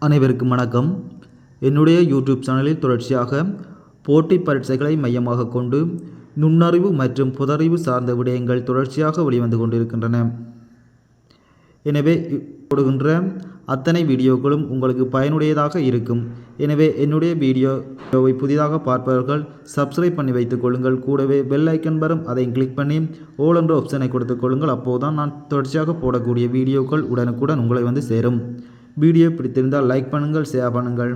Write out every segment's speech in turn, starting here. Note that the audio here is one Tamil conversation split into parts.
அனைவருக்கும் வணக்கம். என்னுடைய யூடியூப் சேனலில் தொடர்ச்சியாக போட்டி பரீட்சைகளை மையமாக கொண்டு நுண்ணறிவு மற்றும் புதறிவு சார்ந்த விடயங்கள் தொடர்ச்சியாக வெளிவந்து கொண்டிருக்கின்றன. எனவே போடுகின்ற அத்தனை வீடியோக்களும் உங்களுக்கு பயனுடையதாக இருக்கும். எனவே என்னுடைய வீடியோவை புதிதாக பார்ப்பவர்கள் சப்ஸ்கிரைப் பண்ணி வைத்துக் கொள்ளுங்கள். கூடவே பெல் ஐக்கன் வரும், அதை கிளிக் பண்ணி ஓல் என்ற ஆப்ஷனை கொடுத்துக் கொள்ளுங்கள். அப்போதுதான் நான் தொடர்ச்சியாக போடக்கூடிய வீடியோக்கள் உடனுக்குடன் உங்களை வந்து சேரும். வீடியோ பிடித்திருந்தால் லைக் பண்ணுங்கள், ஷேர் பண்ணுங்கள்.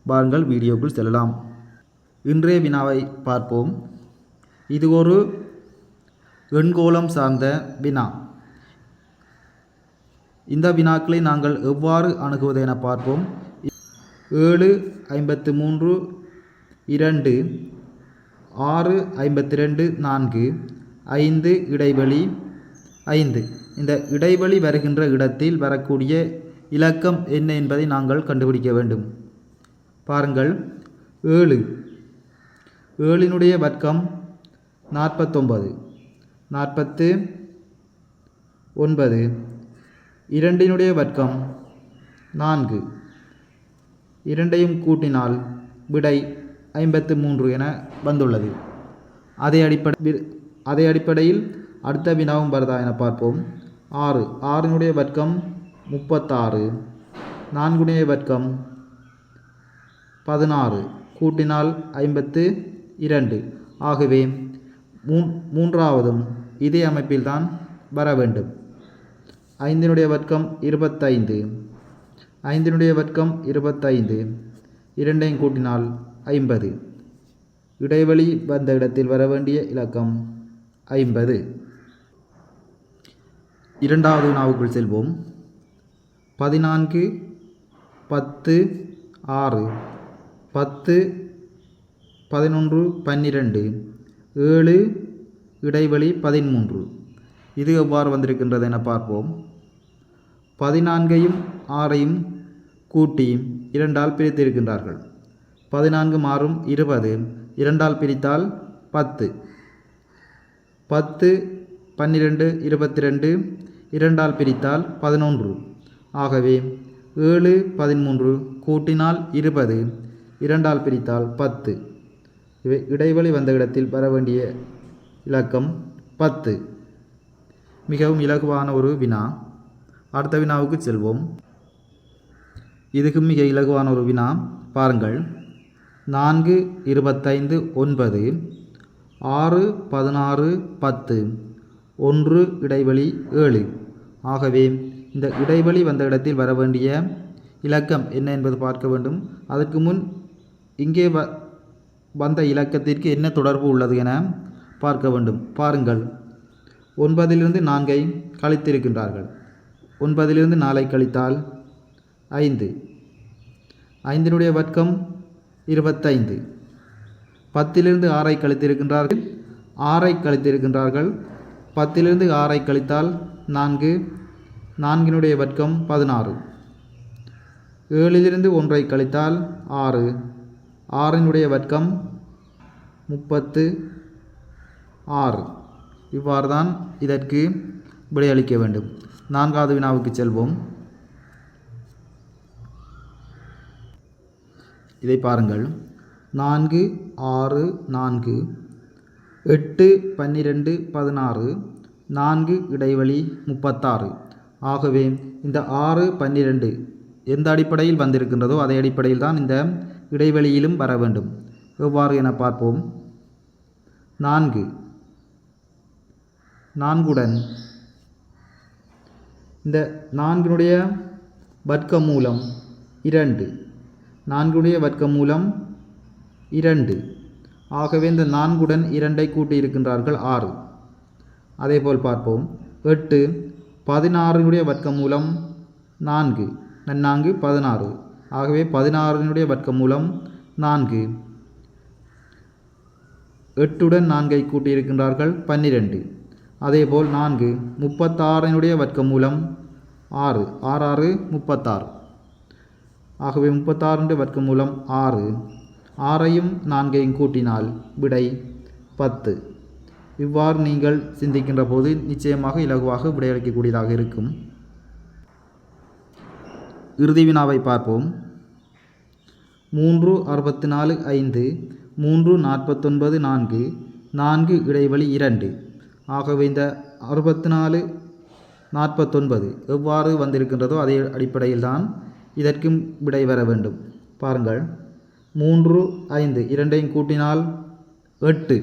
பாருங்கள், வீடியோக்குள் செல்லலாம். இன்றைய வினாவை பார்ப்போம். இது ஒரு எண்கோளம் சார்ந்த வினா. இந்த வினாக்களை நாங்கள் எவ்வாறு அணுகுவது என பார்ப்போம். 7 53 2 6 52 4 5 இடைவெளி 5. இந்த இடைவெளி வருகின்ற இடத்தில் வரக்கூடிய இலக்கம் என்ன என்பதை நாங்கள் கண்டுபிடிக்க வேண்டும். பாருங்கள், 7 7னுடைய வர்க்கம் 49 49. 2னுடைய வர்க்கம் 4. 2ஐயும் கூட்டினால் விடை 53 என வந்துள்ளது. அதே அடிப்படையில் அடுத்த வினாவும் வருதா என பார்ப்போம். 6 6னுடைய வர்க்கம் 36. 4னுடைய வர்க்கம் 16. கூட்டினால் 52. ஆகவே மூன்றாவதும் இதே அமைப்பில்தான் வர வேண்டும். 5னுடைய வர்க்கம் 25. 5னுடைய வர்க்கம் 25. 2ஐயும் கூட்டினால் 50. இடைவெளி வந்த இடத்தில் வர வேண்டிய இலக்கம் 50. இரண்டாவது வினாவுக்குள் செல்வோம். 14 10 6 10 11 12 7 இடைவெளி 13. இது எவ்வாறு வந்திருக்கின்றது என பார்ப்போம். 14ஐயும் 6ஐயும் கூட்டி 2ஆல் பிரித்திருக்கின்றார்கள். 14 மாறும் 20. 2ஆல் பிரித்தால் 10. 10 12 22. 2ஆல் பிரித்தால் 11. ஆகவே 7 13 கூட்டினால் 20. 2ஆல் பிரித்தால் 10. இவை இடைவெளி வந்த இடத்தில் வர வேண்டிய இலக்கம் 10. மிகவும் இலகுவான ஒரு வினா. அடுத்த வினாவுக்கு செல்வோம். இதுக்கு மிக இலகுவான ஒரு வினா. பாருங்கள், 4 25 9 6 16 10 1 இடைவெளி 7. ஆகவே இந்த இடைவெளி வந்த இடத்தில் வர வேண்டிய இலக்கம் என்ன என்பது பார்க்க வேண்டும். அதற்கு முன் இங்கே வந்த இலக்கத்திற்கு என்ன தொடர்பு உள்ளது என பார்க்க வேண்டும். பாருங்கள், 9லிருந்து 4ஐ கழித்திருக்கின்றார்கள். 9லிருந்து 4ஐ கழித்தால் 5. 5னுடைய வர்க்கம் 25. 10லிருந்து 6ஐ கழித்திருக்கின்றார்கள். 6ஐ கழித்திருக்கின்றார்கள். 10லிருந்து 6ஐ கழித்தால் 4. 4னுடைய வர்க்கம் 16. 7லிருந்து 1ஐ கழித்தால் 6. 6னுடைய வர்க்கம் 36. இவ்வாறு தான் இதற்கு விடையளிக்க வேண்டும். நான்காவது வினாவுக்கு செல்வோம். இதை பாருங்கள், 4 6 4 8 12 16 4 இடைவெளி 36. ஆகவே இந்த 6 12 எந்த அடிப்படையில் வந்திருக்கின்றதோ அதே அடிப்படையில் தான் இந்த இடைவெளியிலும் வர வேண்டும். எவ்வாறு என பார்ப்போம். 4 4உடன் இந்த 4னுடைய வர்க்கமூலம் 2. 4னுடைய வர்க்கமூலம் 2. ஆகவே இந்த 4உடன் 2ஐ கூட்டி இருக்கின்றார்கள் 6. அதேபோல் பார்ப்போம். 8 16னுடைய வர்க்கமூலம் 4. 4 16. ஆகவே 16னுடைய வர்க்கமூலம் 4. 8உடன் 4ஐ கூட்டியிருக்கின்றார்கள் 12. அதேபோல் 4 36னுடைய வர்க்கமூலம் 6. 6 36. ஆகவே 36னுடைய வர்க்கமூலம் 6. 6ஐயும் 4ஐயும் கூட்டினால் விடை 10. இவ்வாறு நீங்கள் சிந்திக்கின்ற போது நிச்சயமாக இலகுவாக விடையளிக்கக்கூடியதாக இருக்கும். இறுதி வினாவை பார்ப்போம். 3 64 5 3 49 4 4 இடைவெளி 2. ஆகவே இந்த 64 49 எவ்வாறு வந்திருக்கின்றதோ அதே அடிப்படையில் தான் இதற்கும் விடை வர வேண்டும். பாருங்கள், 3 5 இரண்டையும் கூட்டினால் 8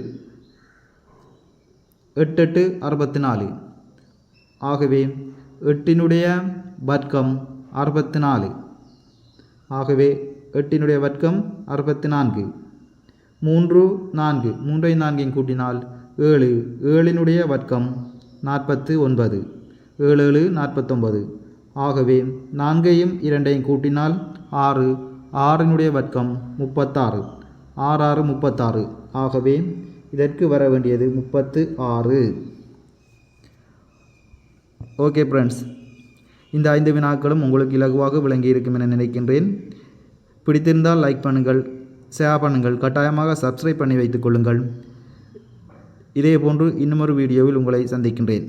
8 8 64. ஆகவே 8னுடைய வர்க்கம் 64. ஆகவே 8னுடைய வர்க்கம் 64. 3 4 3ஐயும் 4ஐயும் கூட்டினால் 7 7னுடைய வர்க்கம் 49. 7 7 49. ஆகவே 4ஐயும் 2ஐயும் கூட்டினால் 6 6னுடைய வர்க்கம் 36. 6 6 36. ஆகவே இதற்கு வர வேண்டியது 36. ஓகே ஃப்ரெண்ட்ஸ், இந்த 5 வினாக்களும் உங்களுக்கு இலகுவாக விளங்கி இருக்கும் என நினைக்கின்றேன். பிடித்திருந்தால் லைக் பண்ணுங்கள், ஷேர் பண்ணுங்கள், கட்டாயமாக சப்ஸ்கிரைப் பண்ணி வைத்துக் கொள்ளுங்கள். இதே போன்று இன்னுமொரு வீடியோவில் உங்களை சந்திக்கின்றேன்.